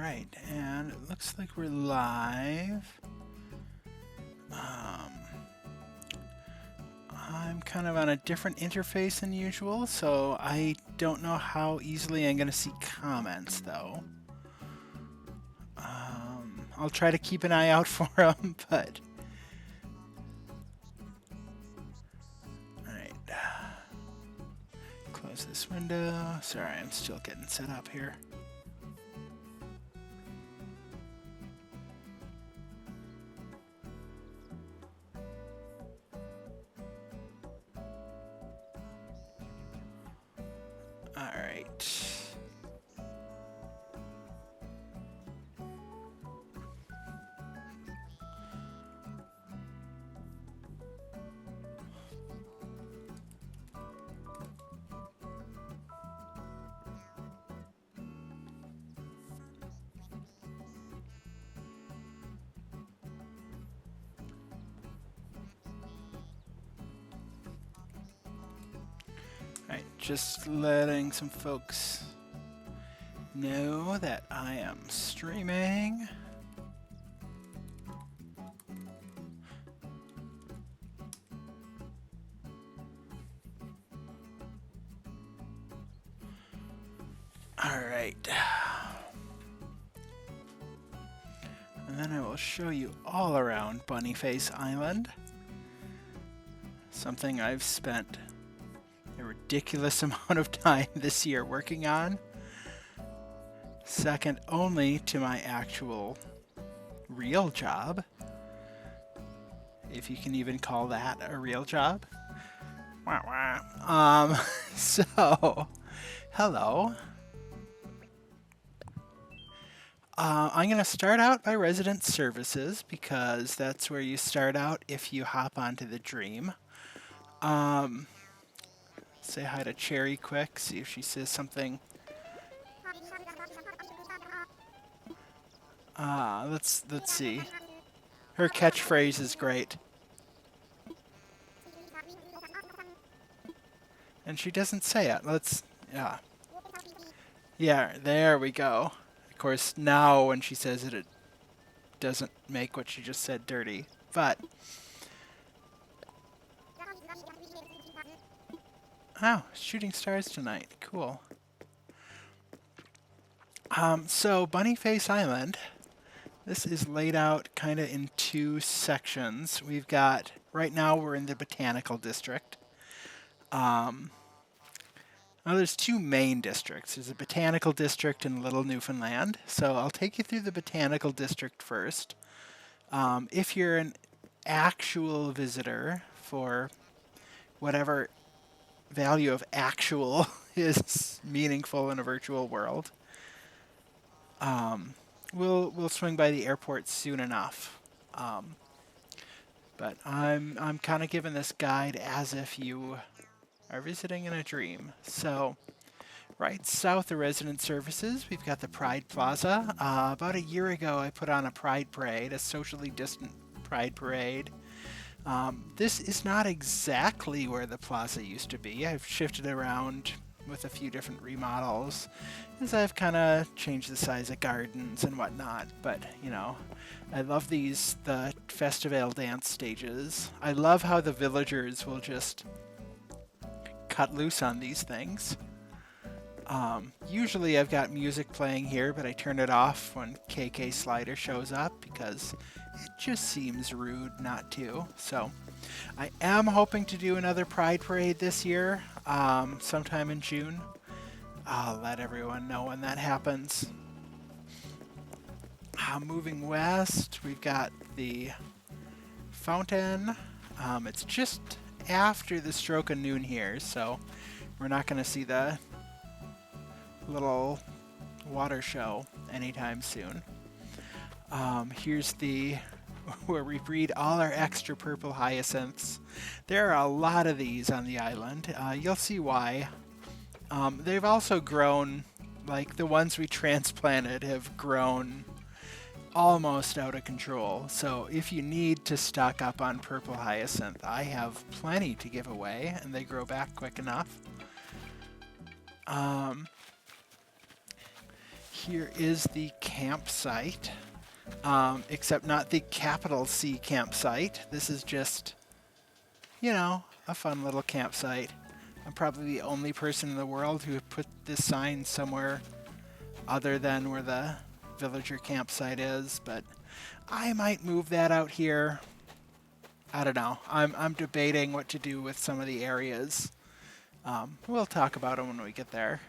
right, and it looks like we're live. I'm kind of on a different interface than usual, so I don't know how easily I'm going to see comments, though. I'll try to keep an eye out for them, but... Alright. Close this window. Sorry, I'm still getting set up here. Alright. Alright, just letting some folks know that I am streaming. Alright. And then I will show you all around Bunnyface Island. Something I've spent a ridiculous amount of time this year working on. Second only to my actual real job. If you can even call that a real job. Wah, wah. So, hello. I'm going to start out by resident services because that's where you start out if you hop onto the Dream. Say hi to Cherry quick, see if she says something. Let's see. Her catchphrase is great. And she doesn't say it. Yeah. Yeah, there we go. Of course, now when she says it, it doesn't make what she just said dirty. But... Oh, shooting stars tonight. Cool. So, Bunnyface Island. This is laid out kind of in two sections. We've got... Right now, we're in the Botanical District. Well, there's two main districts. There's a Botanical District in Little Newfoundland. So I'll take you through the Botanical District first. If you're an actual visitor for whatever value of actual is meaningful in a virtual world, we'll swing by the airport soon enough. But I'm kind of giving this guide as if you are visiting in a dream. So, right south of resident services, we've got the Pride Plaza. About a year ago, I put on a Pride Parade, a socially distant Pride Parade. This is not exactly where the plaza used to be. I've shifted around with a few different remodels as I've kind of changed the size of gardens and whatnot. But, you know, I love the Festival dance stages. I love how the villagers will just cut loose on these things. Usually I've got music playing here, but I turn it off when KK Slider shows up because it just seems rude not to. So I am hoping to do another Pride Parade this year, sometime in June. I'll let everyone know when that happens. Moving west, we've got the fountain. It's just after the stroke of noon here, so we're not going to see the little water show anytime soon. Here's where we breed all our extra purple hyacinths. There are a lot of these on the island. You'll see why. They've also grown, like the ones we transplanted have grown almost out of control. So if you need to stock up on purple hyacinth, I have plenty to give away, and they grow back quick enough. Here is the campsite, except not the capital C campsite. This is just, you know, a fun little campsite. I'm probably the only person in the world who put this sign somewhere other than where the villager campsite is, but I might move that out here. I don't know. I'm debating what to do with some of the areas. We'll talk about them when we get there.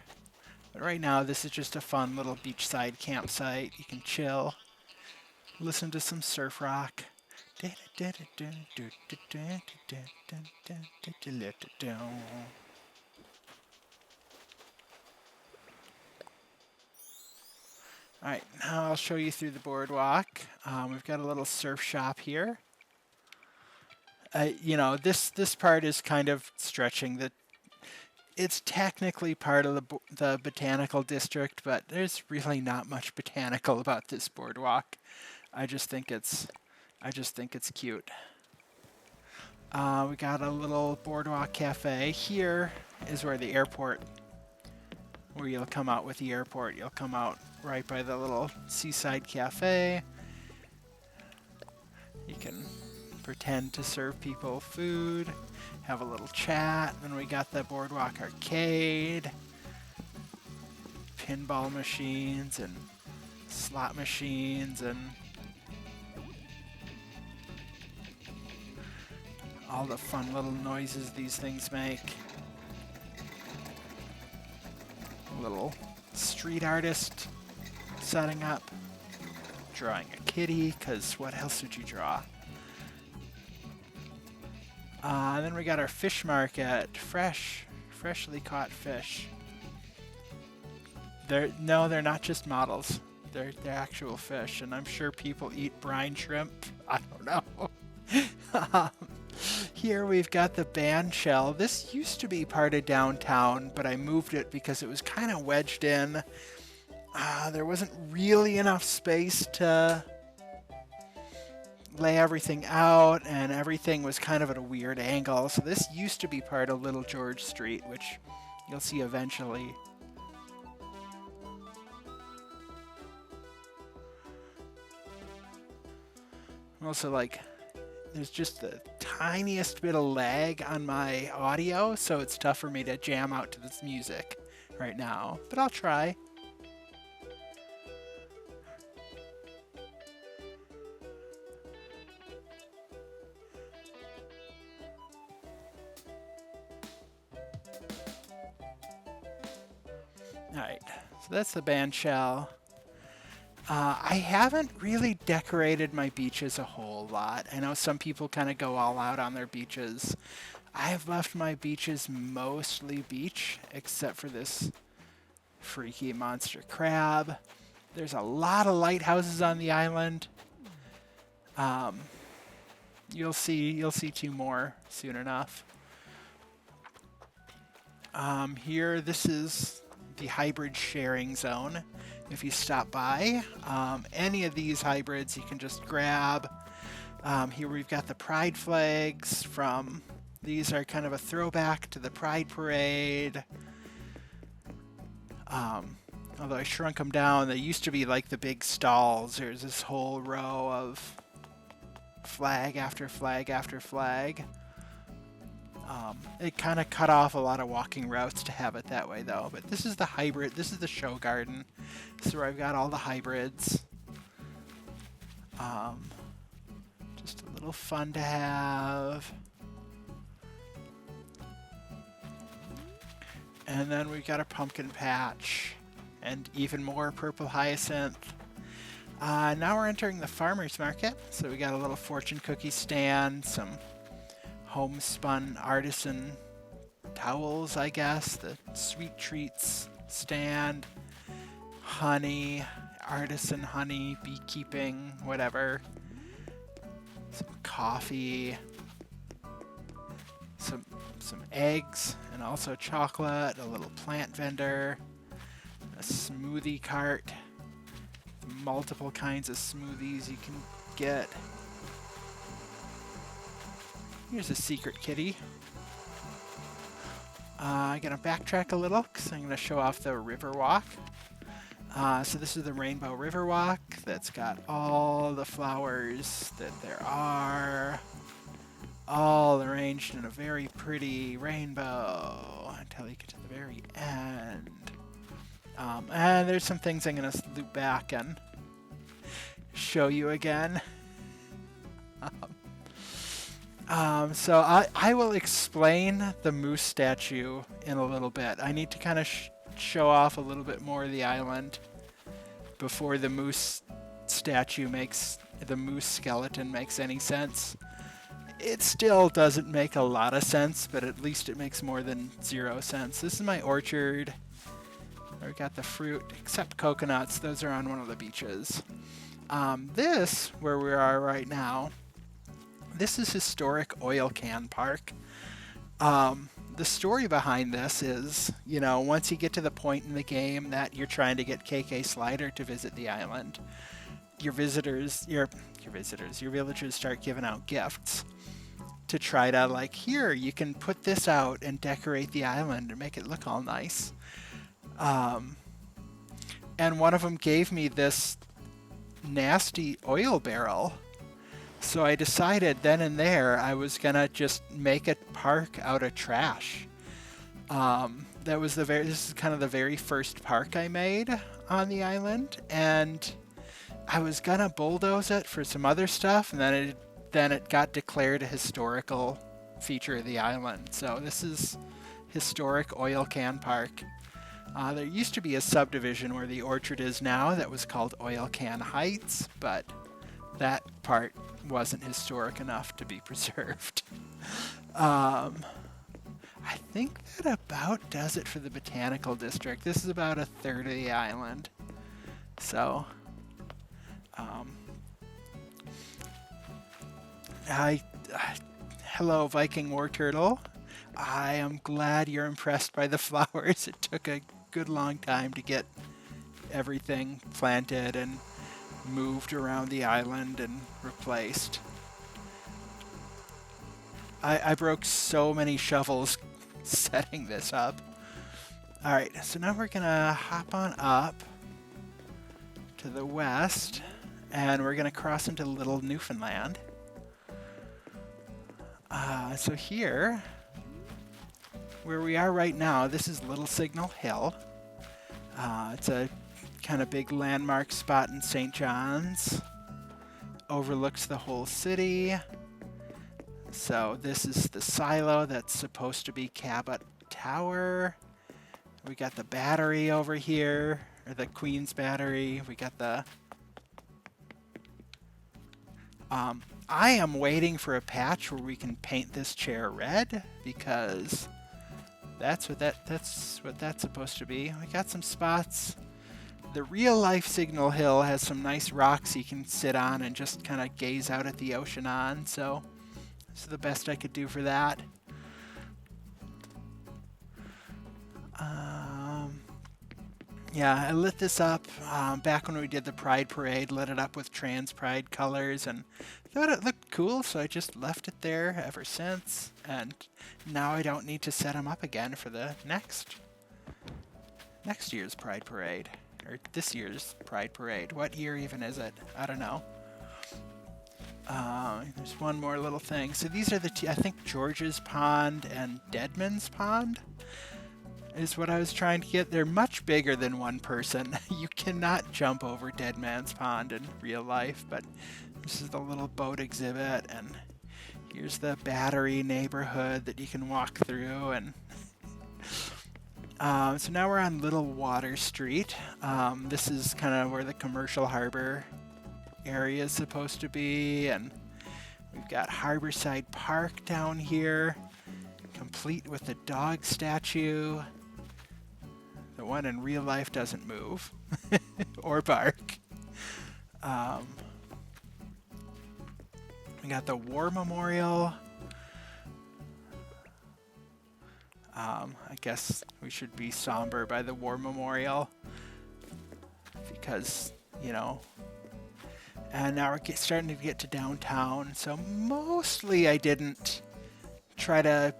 But right now, this is just a fun little beachside campsite. You can chill, listen to some surf rock. Alright, now I'll show you through the boardwalk. We've got a little surf shop here. You know, this part is kind of stretching. It's technically part of the botanical district, but there's really not much botanical about this boardwalk. I just think it's cute. We got a little boardwalk cafe. Here is where the airport, where you'll come out with the airport. You'll come out right by the little seaside cafe. You can pretend to serve people food, have a little chat. Then we got the boardwalk arcade, pinball machines and slot machines and all the fun little noises these things make. A little street artist setting up, drawing a kitty, because what else would you draw? And then we got our fish market, freshly caught fish. They're not just models. They're actual fish, and I'm sure people eat brine shrimp. I don't know. Here we've got the band shell. This used to be part of downtown, but I moved it because it was kind of wedged in. There wasn't really enough space to lay everything out, and everything was kind of at a weird angle. So this used to be part of Little George Street, which you'll see eventually. Also, like, there's just the tiniest bit of lag on my audio, so it's tough for me to jam out to this music right now, but I'll try. Alright, so that's the band shell. I haven't really decorated my beaches a whole lot. I know some people kind of go all out on their beaches. I have left my beaches mostly beach, except for this freaky monster crab. There's a lot of lighthouses on the island. You'll see 2 more soon enough. Here, this is the hybrid sharing zone. If you stop by, any of these hybrids you can just grab. Here we've got the pride flags from, these are kind of a throwback to the Pride Parade. Although I shrunk them down, they used to be like the big stalls. There's this whole row of flag after flag after flag. It kind of cut off a lot of walking routes to have it that way though, but this is the hybrid, this is the show garden. This is where I've got all the hybrids. Just a little fun to have. And then we've got a pumpkin patch and even more purple hyacinth. Now we're entering the farmer's market. So we got a little fortune cookie stand, some homespun artisan towels, I guess, the sweet treats stand, honey, artisan honey, beekeeping, whatever, some coffee, some eggs, and also chocolate, a little plant vendor, a smoothie cart, multiple kinds of smoothies you can get. Here's a secret kitty. I'm going to backtrack a little because I'm going to show off the river walk. So this is the Rainbow River Walk that's got all the flowers that there are, all arranged in a very pretty rainbow until you get to the very end. And there's some things I'm going to loop back and show you again. So I will explain the moose statue in a little bit. I need to kind of show off a little bit more of the island before the moose statue the moose skeleton makes any sense. It still doesn't make a lot of sense, but at least it makes more than 0 sense. This is my orchard. We got the fruit, except coconuts. Those are on one of the beaches. This, where we are right now, this is Historic Oil Can Park. The story behind this is, once you get to the point in the game that you're trying to get KK Slider to visit the island, your villagers start giving out gifts to try to, here, you can put this out and decorate the island and make it look all nice. And one of them gave me this nasty oil barrel. So I decided then and there I was gonna just make a park out of trash. This is kind of the very first park I made on the island, and I was gonna bulldoze it for some other stuff, and then it got declared a historical feature of the island. So this is Historic Oil Can Park. There used to be a subdivision where the orchard is now that was called Oil Can Heights, but that part wasn't historic enough to be preserved. I think that about does it for the botanical district. This is about a third of the island. So, hello, Viking War Turtle. I am glad you're impressed by the flowers. It took a good long time to get everything planted and moved around the island and replaced. I broke so many shovels setting this up. Alright, so now we're gonna hop on up to the west, and we're gonna cross into Little Newfoundland. So here, where we are right now, this is Little Signal Hill. It's a kind of big landmark spot in St. John's. Overlooks the whole city. So this is the silo that's supposed to be Cabot Tower. We got the battery over here, or the Queen's Battery. We got the... I am waiting for a patch where we can paint this chair red, because that's what that's supposed to be. We got some spots. The real life Signal Hill has some nice rocks you can sit on and just kind of gaze out at the ocean on, so this is the best I could do for that. Yeah, I lit this up back when we did the Pride Parade, lit it up with Trans Pride colors, and thought it looked cool, so I just left it there ever since, and now I don't need to set them up again for the next year's Pride Parade, or this year's Pride Parade. What year even is it? I don't know. There's one more little thing. So these are the I think George's Pond and Deadman's Pond is what I was trying to get. They're much bigger than one person. You cannot jump over Dead Man's Pond in real life, but this is the little boat exhibit, and here's the Battery neighborhood that you can walk through. And so now we're on Little Water Street. This is kind of where the commercial harbor area is supposed to be, and we've got Harborside Park down here, complete with the dog statue. The one in real life doesn't move or bark. We got the War Memorial. I guess we should be somber by the War Memorial because, you know. And now we're starting to get to downtown. So mostly I didn't try to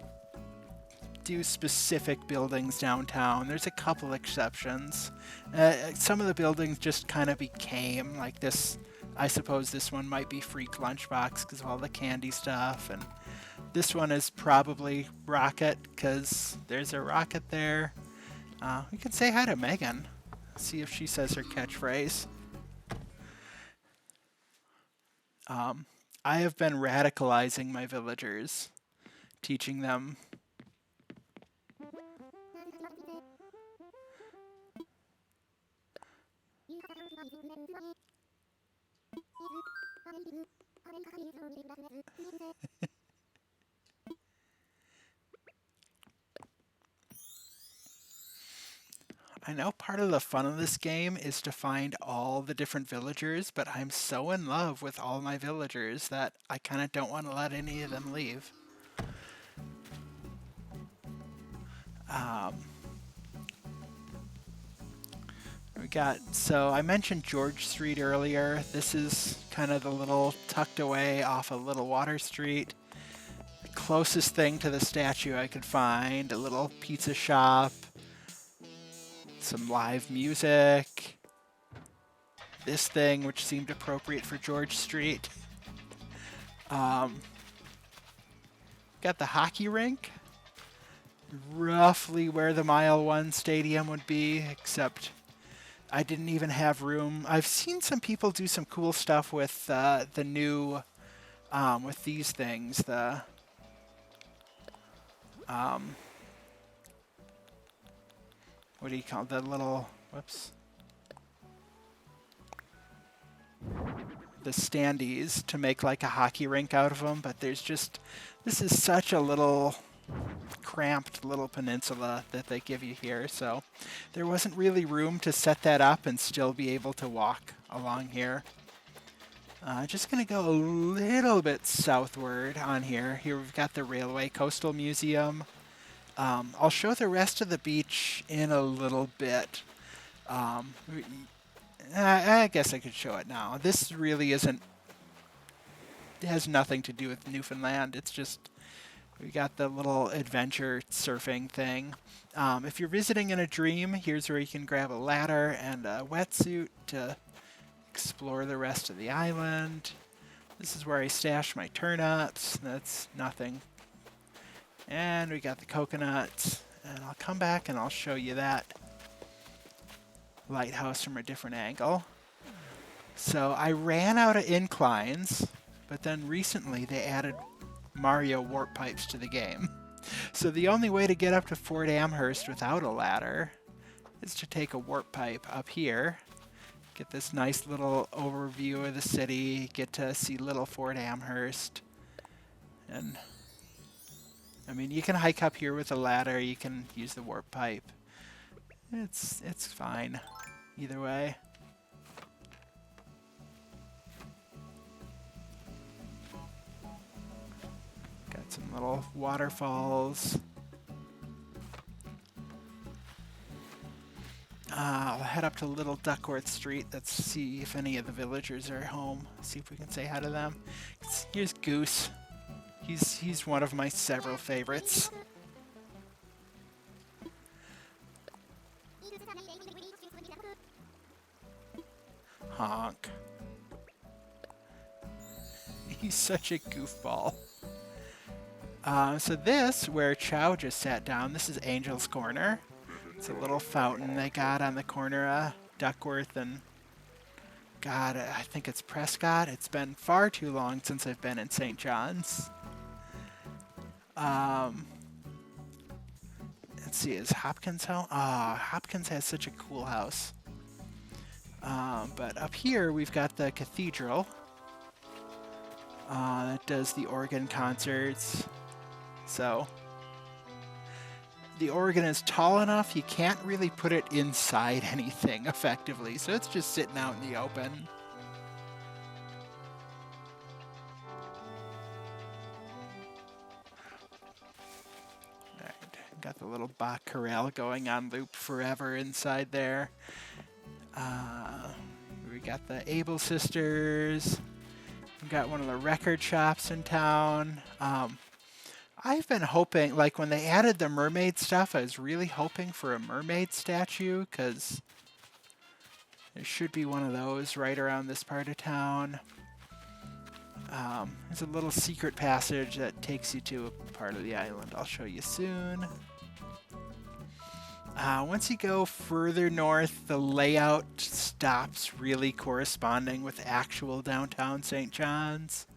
do specific buildings downtown. There's a couple exceptions. Some of the buildings just kind of became like this. I suppose this one might be Freak Lunchbox because of all the candy stuff, and this one is probably Rocket because there's a rocket there. We can say hi to Megan, see if she says her catchphrase. I have been radicalizing my villagers, teaching them. I know part of the fun of this game is to find all the different villagers, but I'm so in love with all my villagers that I kind of don't want to let any of them leave. So I mentioned George Street earlier. This is kind of the little tucked away off a little water street. The closest thing to the statue I could find, a little pizza shop, some live music, this thing which seemed appropriate for George Street. Got the hockey rink, roughly where the Mile 1 stadium would be, except I didn't even have room. I've seen some people do some cool stuff with the new, with these things, the what do you call the little, whoops, the standees to make like a hockey rink out of them, but there's just, this is such a little cramped little peninsula that they give you here, so there wasn't really room to set that up and still be able to walk along here. Just gonna go a little bit southward on here. Here we've got the Railway Coastal Museum. I'll show the rest of the beach in a little bit. I guess I could show it now. This really isn't, it has nothing to do with Newfoundland. It's just, we got the little adventure surfing thing. If you're visiting in a dream, here's where you can grab a ladder and a wetsuit to explore the rest of the island. This is where I stash my turnips. That's nothing. And we got the coconuts. And I'll come back and I'll show you that lighthouse from a different angle. So I ran out of inclines, but then recently they added Mario warp pipes to the game. So the only way to get up to Fort Amherst without a ladder is to take a warp pipe up here, get this nice little overview of the city, get to see little Fort Amherst. And I mean, you can hike up here with a ladder, you can use the warp pipe. It's fine either way. Got some little waterfalls. I'll head up to Little Duckworth Street. Let's see if any of the villagers are home. See if we can say hi to them. Here's Goose. He's one of my several favorites. Honk. He's such a goofball. So this, where Chow just sat down, this is Angel's Corner. It's a little fountain they got on the corner of Duckworth and, God, I think it's Prescott. It's been far too long since I've been in St. John's. Let's see, is Hopkins home? Hopkins has such a cool house. But up here we've got the cathedral that does the organ concerts. So the organ is tall enough you can't really put it inside anything effectively, so it's just sitting out in the open. Alright, got the little Bach chorale going on loop forever inside there. We got the Able Sisters. We got one of the record shops in town. I've been hoping, like when they added the mermaid stuff, I was really hoping for a mermaid statue, because there should be one of those right around this part of town. There's a little secret passage that takes you to a part of the island I'll show you soon. Once you go further north, the layout stops really corresponding with actual downtown St. John's.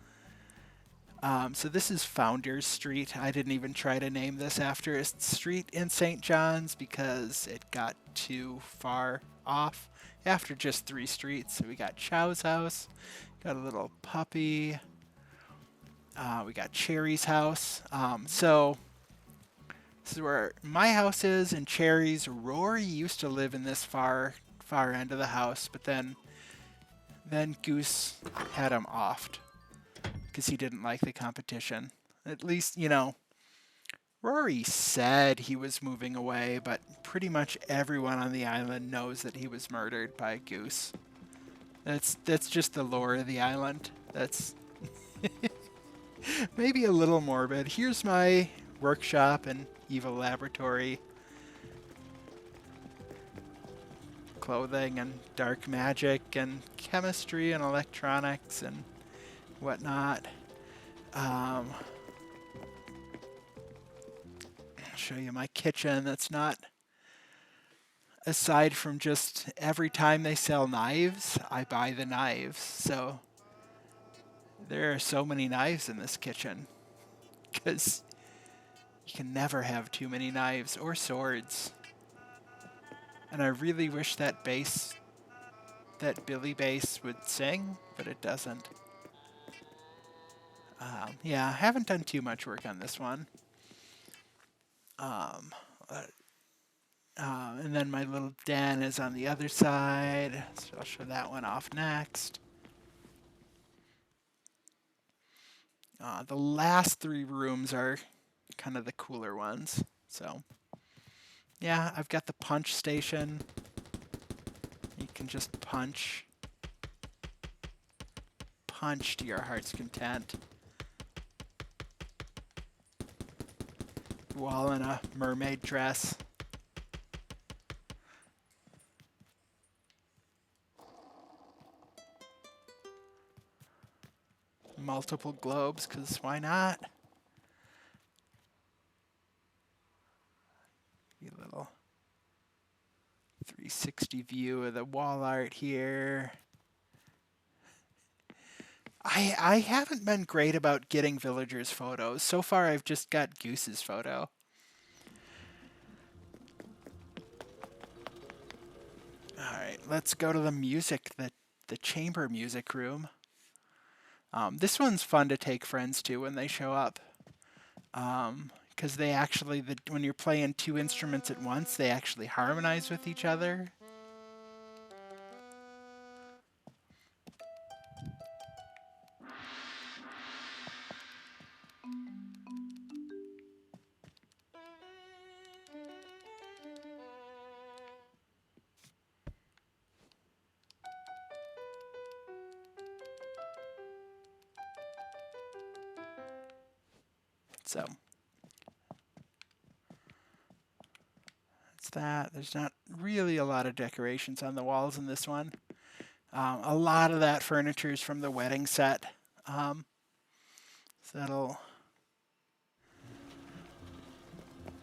So this is Founders Street. I didn't even try to name this after a street in St. John's because it got too far off after just 3 streets. So we got Chow's house, got a little puppy, we got Cherry's house. So this is where my house is, and Cherry's. Rory used to live in this far end of the house, but then Goose had him offed because he didn't like the competition. At least, you know, Rory said he was moving away, but pretty much everyone on the island knows that he was murdered by Goose. That's just the lore of the island. That's maybe a little morbid. Here's my workshop and evil laboratory. Clothing and dark magic and chemistry and electronics and whatnot. I'll show you my kitchen. That's not, aside from just every time they sell knives, I buy the knives. So there are so many knives in this kitchen because you can never have too many knives or swords. And I really wish that Billy bass would sing, but it doesn't. Yeah, I haven't done too much work on this one. And then my little den is on the other side, so I'll show that one off next. The last 3 rooms are kind of the cooler ones. So, yeah, I've got the punch station. You can just punch to your heart's content. You all in a mermaid dress. Multiple globes, because why not? A little 360 view of the wall art here. I haven't been great about getting villagers' photos. So far, I've just got Goose's photo. All right, let's go to the music, the chamber music room. This one's fun to take friends to when they show up. Because they actually, when you're playing 2 instruments at once, they actually harmonize with each other. So that's that. There's not really a lot of decorations on the walls in this one. A lot of that furniture is from the wedding set. So that'll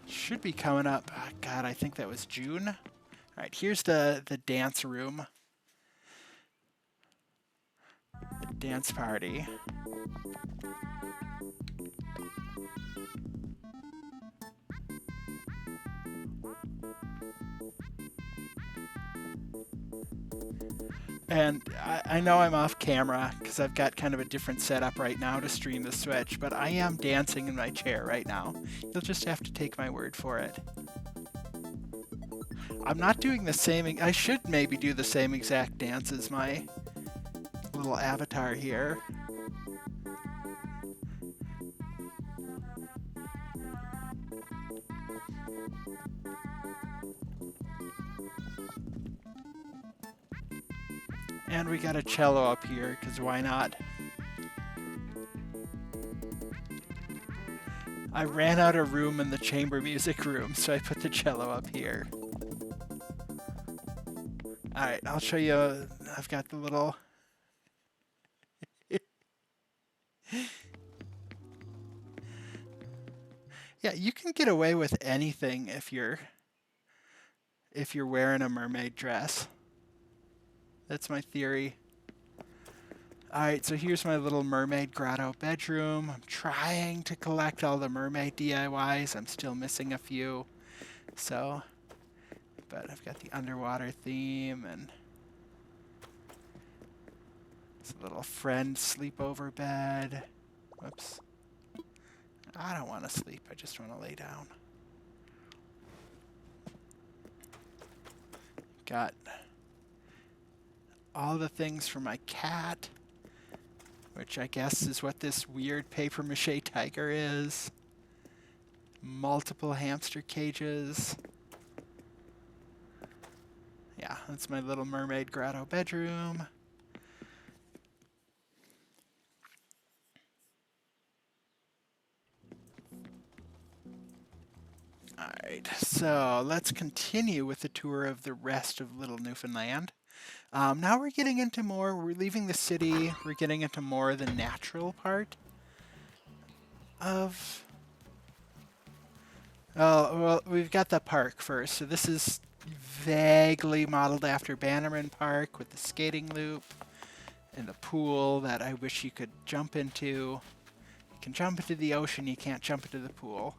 should be coming up. Oh, God, I think that was June. All right, here's the dance room. The dance party. And I know I'm off camera because I've got kind of a different setup right now to stream the Switch, but I am dancing in my chair right now. You'll just have to take my word for it. I'm not doing the same, I should maybe do the same exact dance as my little avatar here. And we got a cello up here, because why not? I ran out of room in the chamber music room, so I put the cello up here. Alright, I'll show you. I've got the little... Yeah, you can get away with anything if you're wearing a mermaid dress. That's my theory. Alright, so here's my little mermaid grotto bedroom. I'm trying to collect all the mermaid DIYs. I'm still missing a few. So, but I've got the underwater theme and this little friend sleepover bed. Whoops. I don't want to sleep, I just want to lay down. Got all the things for my cat, which I guess is what this weird paper mache tiger is. Multiple hamster cages. Yeah, that's my little mermaid grotto bedroom. Alright, so let's continue with the tour of the rest of Little Newfoundland. Now we're getting into more, we're leaving the city, we're getting into more of the natural part of... Oh, well, we've got the park first. So this is vaguely modeled after Bannerman Park with the skating loop and the pool that I wish you could jump into. You can jump into the ocean, you can't jump into the pool.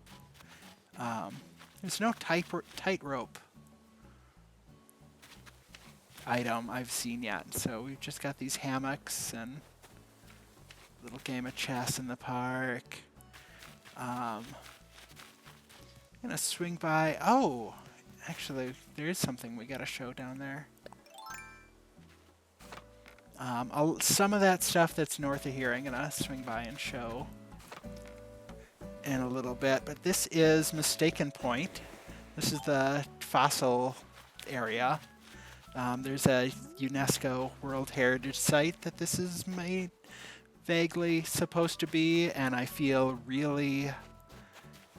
There's no tightrope item I've seen yet, so we've just got these hammocks and a little game of chess in the park. I'm gonna swing by. Oh, actually, there is something we gotta show down there. Some of that stuff that's north of here, I'm gonna swing by and show in a little bit, but this is Mistaken Point. This is the fossil area. There's a UNESCO World Heritage Site that this is made vaguely supposed to be, and I feel really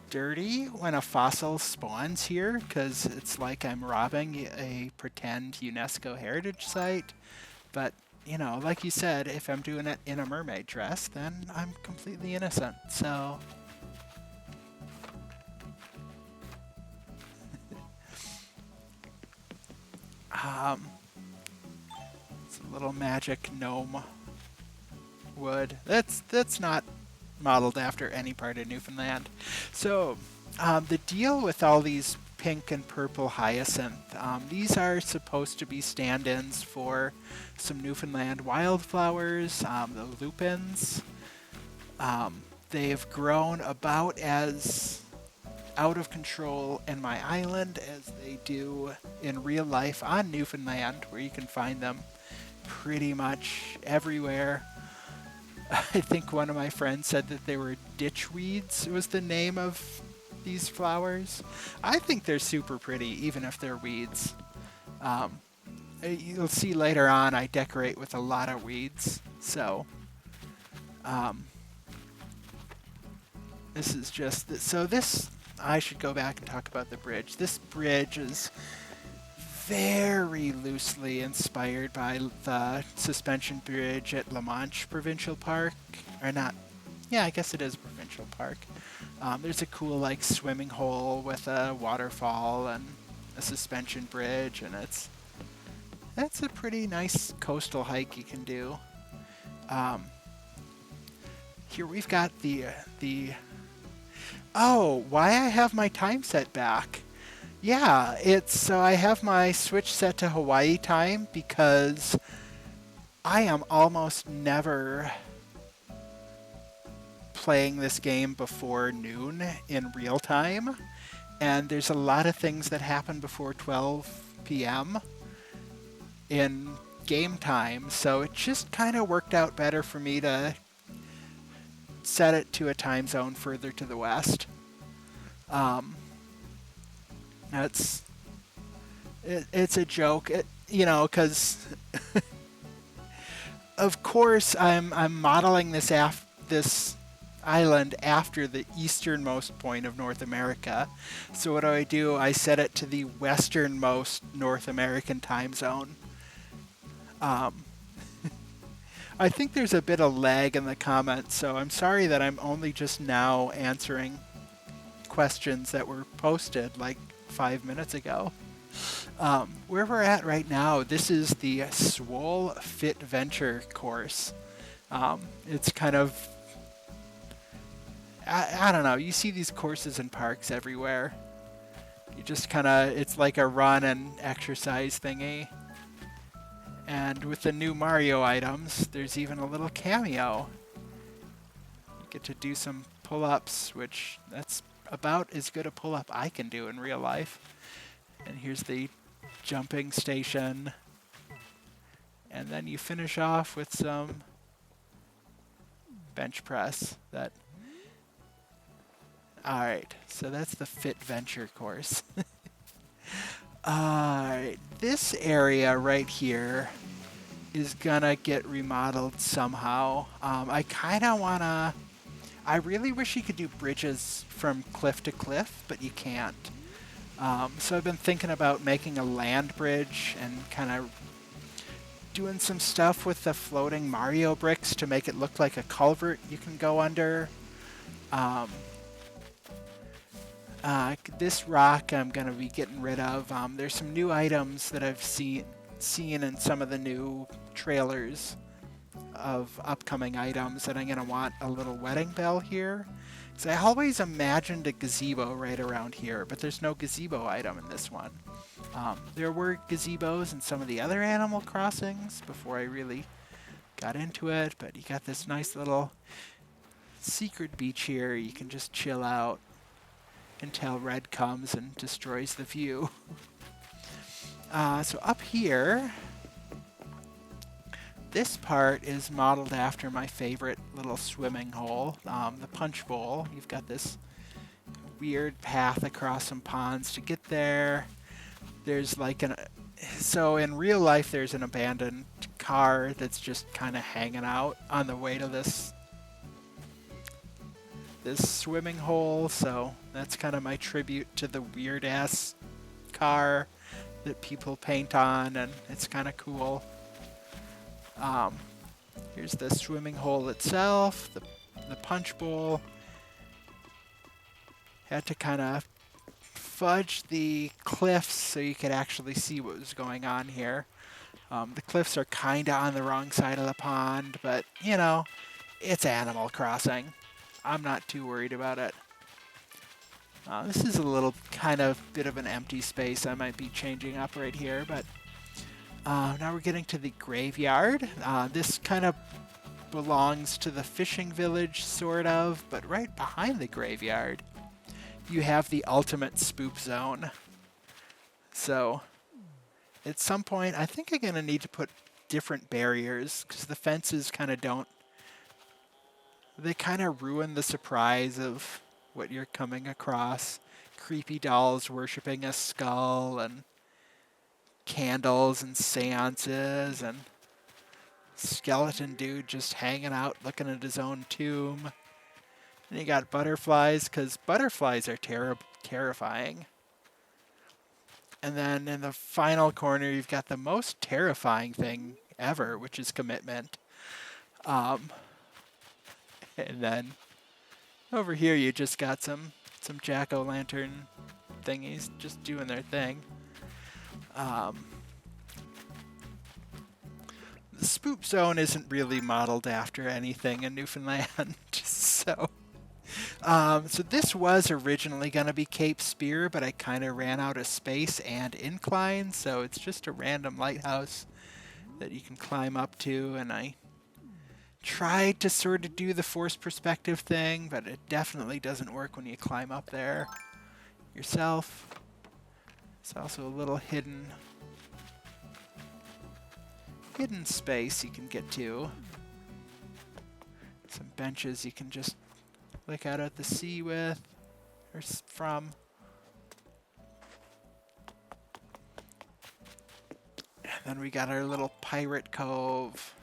dirty when a fossil spawns here because it's like I'm robbing a pretend UNESCO heritage site. But, you know, like you said, if I'm doing it in a mermaid dress, then I'm completely innocent, so... It's a little magic gnome wood. That's not modeled after any part of Newfoundland. So the deal with all these pink and purple hyacinth, these are supposed to be stand-ins for some Newfoundland wildflowers, the lupins. They've grown about as out of control in my island as they do in real life on Newfoundland, where you can find them pretty much everywhere. I think one of my friends said that they were ditchweeds was the name of these flowers. I think they're super pretty, even if they're weeds. You'll see later on I decorate with a lot of weeds, so this is just so this I should go back and talk about the bridge. This bridge is very loosely inspired by the suspension bridge at La Manche Provincial Park. Or not, yeah, I guess it is Provincial Park. There's a cool like swimming hole with a waterfall and a suspension bridge, and that's a pretty nice coastal hike you can do. Here we've got the oh, why I have my time set back. Yeah, so I have my switch set to Hawaii time because I am almost never playing this game before noon in real time, and there's a lot of things that happen before 12 p.m. in game time, so it just kind of worked out better for me to set it to a time zone further to the west. It's a joke, you know, because of course I'm modeling this island after the easternmost point of North America. So what do? I set it to the westernmost North American time zone. Um, I think there's a bit of lag in the comments, so I'm sorry that I'm only just now answering questions that were posted like 5 minutes ago. Where we're at right now, this is the Swole Fit Venture course. It's kind of, I don't know, you see these courses in parks everywhere. You just kind of, it's like a run and exercise thingy. And with the new Mario items, there's even a little cameo. You get to do some pull-ups, which that's about as good a pull-up I can do in real life. And here's the jumping station. And then you finish off with some bench press. Alright, so that's the Fit Venture course. Alright, this area right here is gonna get remodeled somehow. I kinda wanna... I really wish you could do bridges from cliff to cliff, but you can't. So I've been thinking about making a land bridge and kind of doing some stuff with the floating Mario bricks to make it look like a culvert you can go under. This rock I'm going to be getting rid of. There's some new items that I've seen in some of the new trailers of upcoming items that I'm going to want a little wedding bell here. So I always imagined a gazebo right around here, but there's no gazebo item in this one. There were gazebos in some of the other Animal Crossings before I really got into it, but you got this nice little secret beach here. You can just chill out until Red comes and destroys the view. So up here, this part is modeled after my favorite little swimming hole, the punch bowl. You've got this weird path across some ponds to get there. There's like so in real life there's an abandoned car that's just kind of hanging out on the way to this swimming hole, so that's kind of my tribute to the weird ass car that people paint on, and it's kind of cool. Here's the swimming hole itself, the punch bowl. Had to kind of fudge the cliffs so you could actually see what was going on here. The cliffs are kind of on the wrong side of the pond, but, you know, it's Animal Crossing. I'm not too worried about it. This is a little kind of bit of an empty space I might be changing up right here, but now we're getting to the graveyard. This kind of belongs to the fishing village, sort of, but right behind the graveyard, you have the ultimate spoop zone. So, at some point, I think I'm going to need to put different barriers, because the fences kind of don't... They kind of ruin the surprise of what you're coming across. Creepy dolls worshipping a skull, and candles and seances, and skeleton dude just hanging out looking at his own tomb. And you got butterflies, because butterflies are terrifying. And then in the final corner, you've got the most terrifying thing ever, which is commitment. And then over here, you just got some jack-o'-lantern thingies just doing their thing. The spoop zone isn't really modeled after anything in Newfoundland, so this was originally going to be Cape Spear, but I kind of ran out of space and incline, so it's just a random lighthouse that you can climb up to, and I tried to sort of do the forced perspective thing, but it definitely doesn't work when you climb up there yourself. It's also a little hidden space you can get to. Some benches you can just look out at the sea with, or from. And then we got our little pirate cove.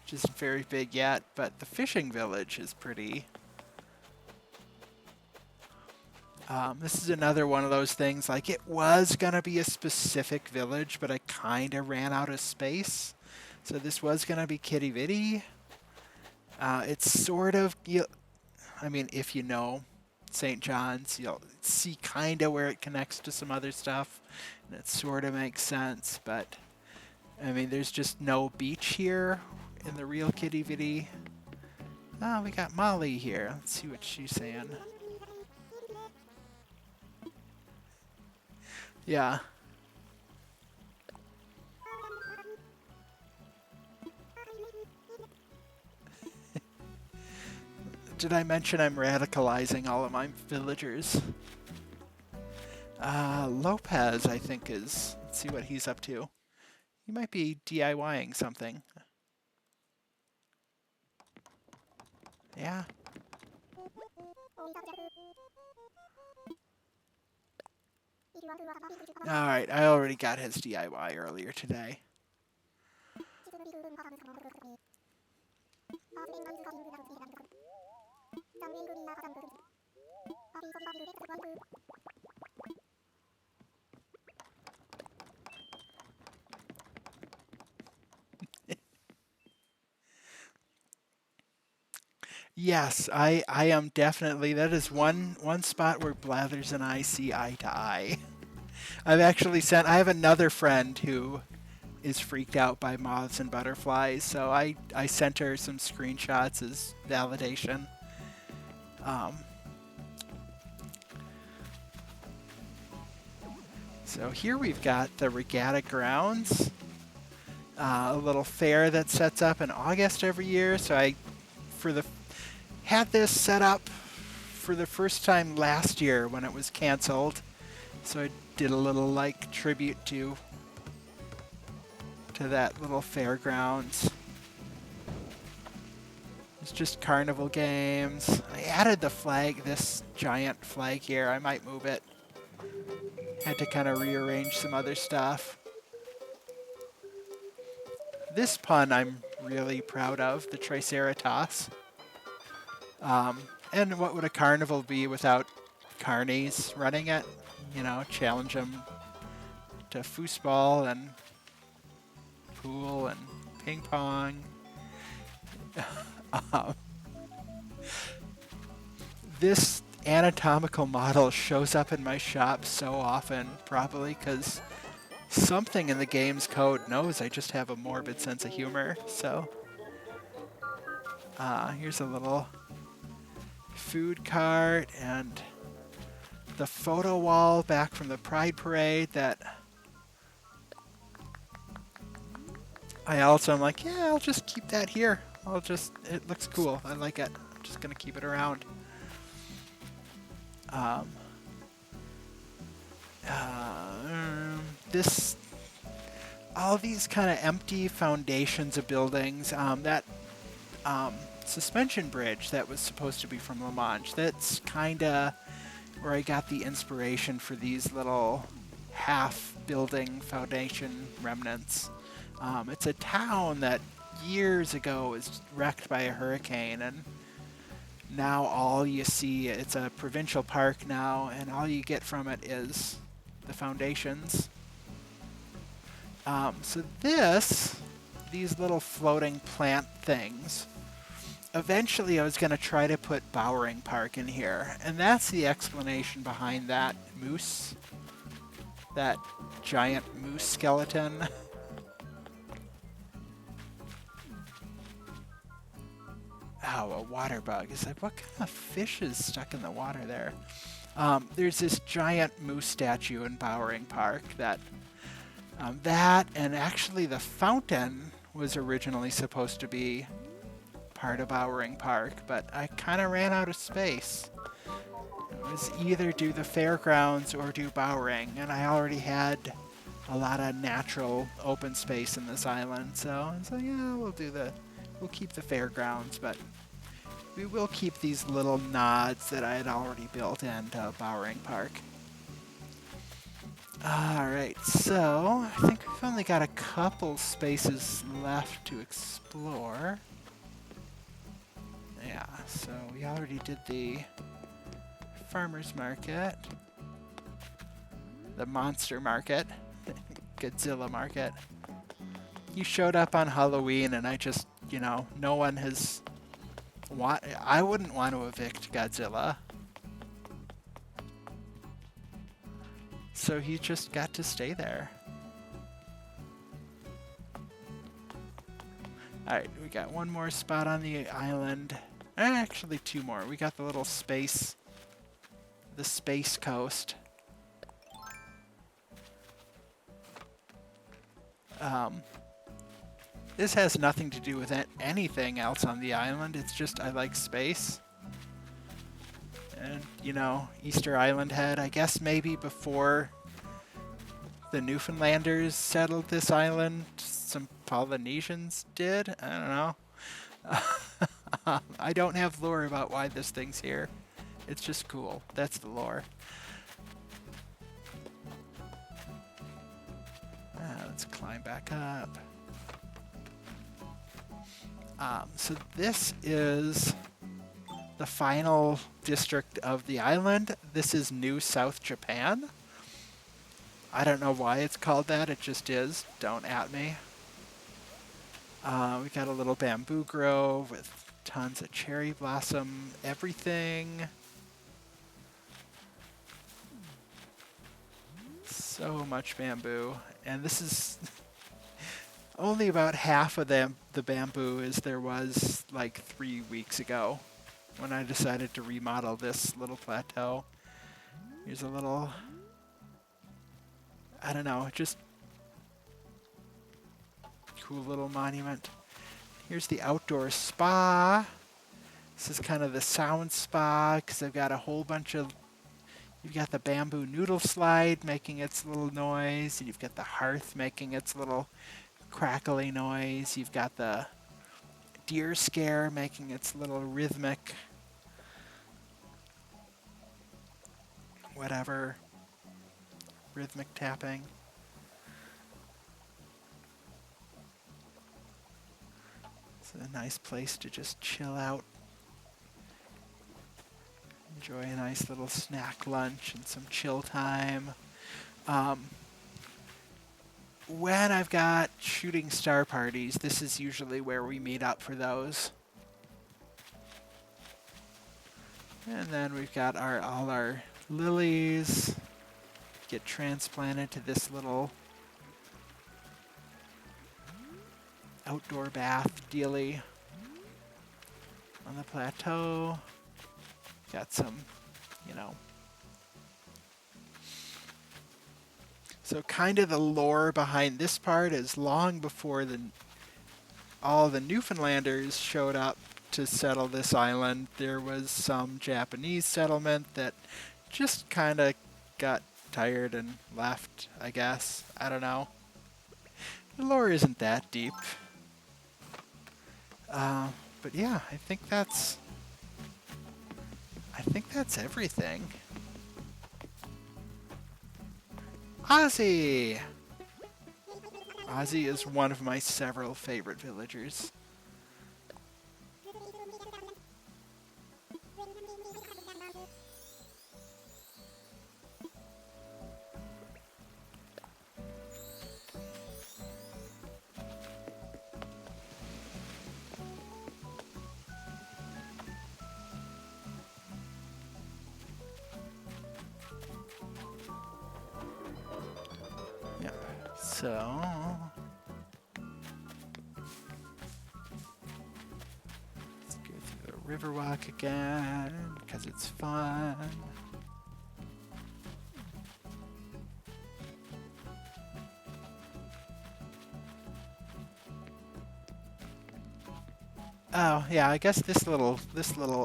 which isn't very big yet, but the fishing village is pretty. This is another one of those things, like it was going to be a specific village, but I kind of ran out of space. So this was going to be Kitty Vitty. It's sort of, I mean, if you know St. John's, you'll see kind of where it connects to some other stuff, and it sort of makes sense, but I mean, there's just no beach here in the real Kitty Vitty. Oh, we got Molly here. Let's see what she's saying. Yeah. Did I mention I'm radicalizing all of my villagers? Lopez, I think, is... Let's see what he's up to. He might be DIYing something. Yeah. Alright, I already got his DIY earlier today. Yes, I am definitely, that is one spot where Blathers and I see eye to eye. I have another friend who is freaked out by moths and butterflies, so I sent her some screenshots as validation. So here we've got the regatta grounds, a little fair that sets up in August every year. So I had this set up for the first time last year when it was canceled. So I did a little like tribute to that little fairgrounds. It's just carnival games. I added the flag, this giant flag here. I might move it. Had to kind of rearrange some other stuff. This pun I'm really proud of, the Triceratops. And what would a carnival be without carnies running it? You know, challenge them to foosball and pool and ping pong. This anatomical model shows up in my shop so often, probably because something in the game's code knows I just have a morbid sense of humor. So here's a little food cart and the photo wall back from the Pride Parade that I'm like, yeah, I'll just keep that here. It looks cool. I like it. I'm just gonna keep it around. All these kind of empty foundations of buildings, that suspension bridge that was supposed to be from La Manche, that's kind of where I got the inspiration for these little half-building foundation remnants. It's a town that years ago was wrecked by a hurricane, and now all you see, it's a provincial park now, and all you get from it is the foundations. So these little floating plant things, eventually I was going to try to put Bowering Park in here, and that's the explanation behind that moose, that giant moose skeleton. Oh, a water bug. It's like, what kind of fish is stuck in the water there? There's this giant moose statue in Bowering Park that and actually the fountain was originally supposed to be part of Bowering Park, but I kind of ran out of space. It was either do the fairgrounds or do Bowering, and I already had a lot of natural open space in this island, so I was like, yeah, we'll keep the fairgrounds, but we will keep these little nods that I had already built into Bowering Park. Alright, so I think we've we've only got a couple spaces left to explore. Yeah, so we already did the farmer's market, the monster market, Godzilla market. You showed up on Halloween and I just, you know, no one has... I wouldn't want to evict Godzilla. So he just got to stay there. Alright, we got one more spot on the island. Actually, two more. We got the little space... the space coast. This has nothing to do with anything else on the island. It's just I like space. And, you know, Easter Island Head, I guess maybe before the Newfoundlanders settled this island, some Polynesians did? I don't know. I don't have lore about why this thing's here. It's just cool. That's the lore. Let's climb back up. So this is the final district of the island. This is New South Japan. I don't know why it's called that. It just is. Don't at me. We got a little bamboo grove with tons of cherry blossom everything. So much bamboo. And this is only about half of the bamboo as there was like 3 weeks ago when I decided to remodel this little plateau. Here's a little, I don't know, just cool little monument. Here's the outdoor spa. This is kind of the sound spa because I've got a whole bunch of... You've got the bamboo noodle slide making its little noise, and you've got the hearth making its little crackly noise. You've got the deer scare making its little rhythmic whatever, rhythmic tapping. It's a nice place to just chill out. Enjoy a nice little snack lunch and some chill time. When I've got shooting star parties, this is usually where we meet up for those. And then we've got all our lilies get transplanted to this little outdoor bath dealy on the plateau. Got some, you know. So kind of the lore behind this part is long before all the Newfoundlanders showed up to settle this island, there was some Japanese settlement that just kind of got tired and left, I guess. I don't know. The lore isn't that deep. But yeah, I think that's everything. Ozzy! Ozzy is one of my several favorite villagers. So, let's go through the Riverwalk again, because it's fun. Oh, yeah, I guess this little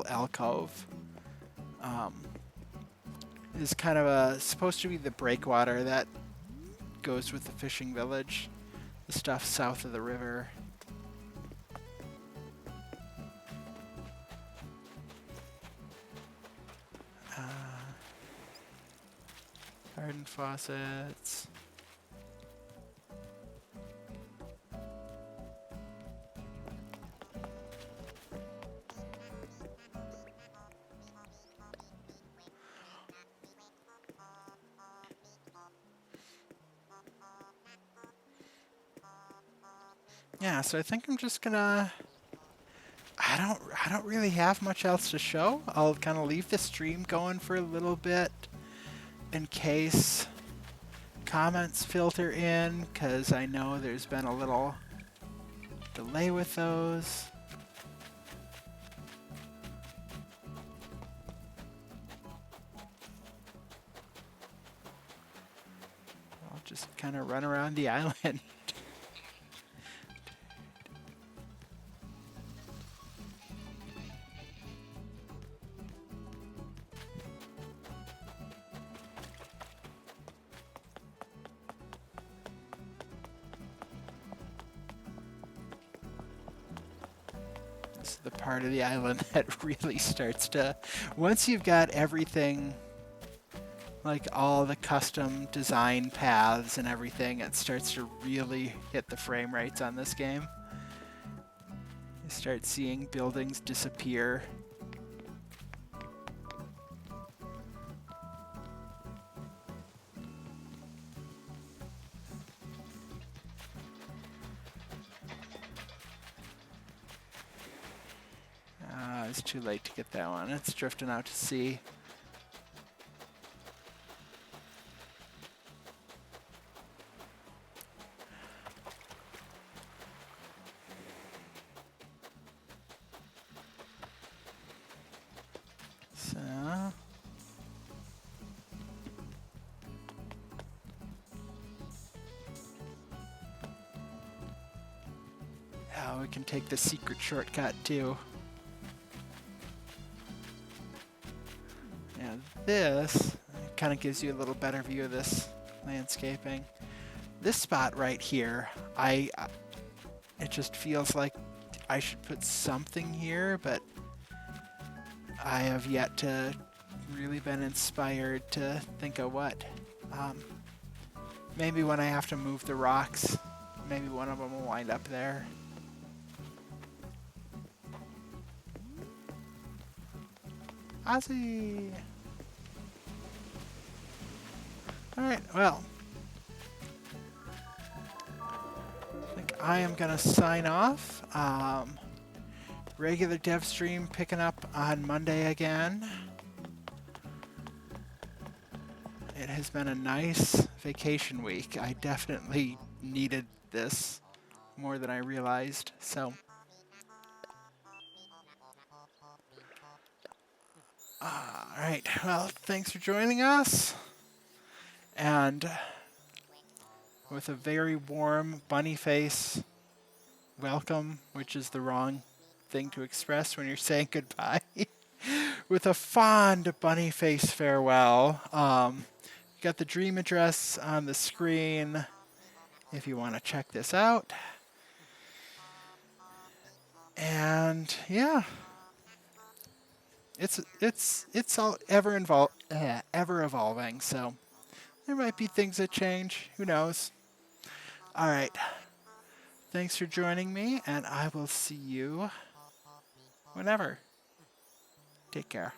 alcove is kind of supposed to be the breakwater that goes with the fishing village, the stuff south of the river. Garden faucets. Yeah, so I think I'm just gonna. I don't really have much else to show. I'll kind of leave the stream going for a little bit in case comments filter in, because I know there's been a little delay with those. I'll just kind of run around the island. This is the part of the island that really starts to, once you've got everything, like all the custom design paths and everything, it starts to really hit the frame rates on this game. You start seeing buildings disappear. It's too late to get that one. It's drifting out to sea. So we can take the secret shortcut too. Yeah, this kind of gives you a little better view of this landscaping. This spot right here, it just feels like I should put something here, but I have yet to really been inspired to think of what. Maybe when I have to move the rocks, maybe one of them will wind up there. Ozzy! Alright, well. I think I am going to sign off. Regular dev stream picking up on Monday again. It has been a nice vacation week. I definitely needed this more than I realized, so. Alright, well, thanks for joining us. And with a very warm bunny face welcome, which is the wrong thing to express when you're saying goodbye. With a fond bunny face farewell. You got the dream address on the screen if you want to check this out. And yeah. It's all ever evolving, so there might be things that change. Who knows? All right. Thanks for joining me, and I will see you whenever. Take care.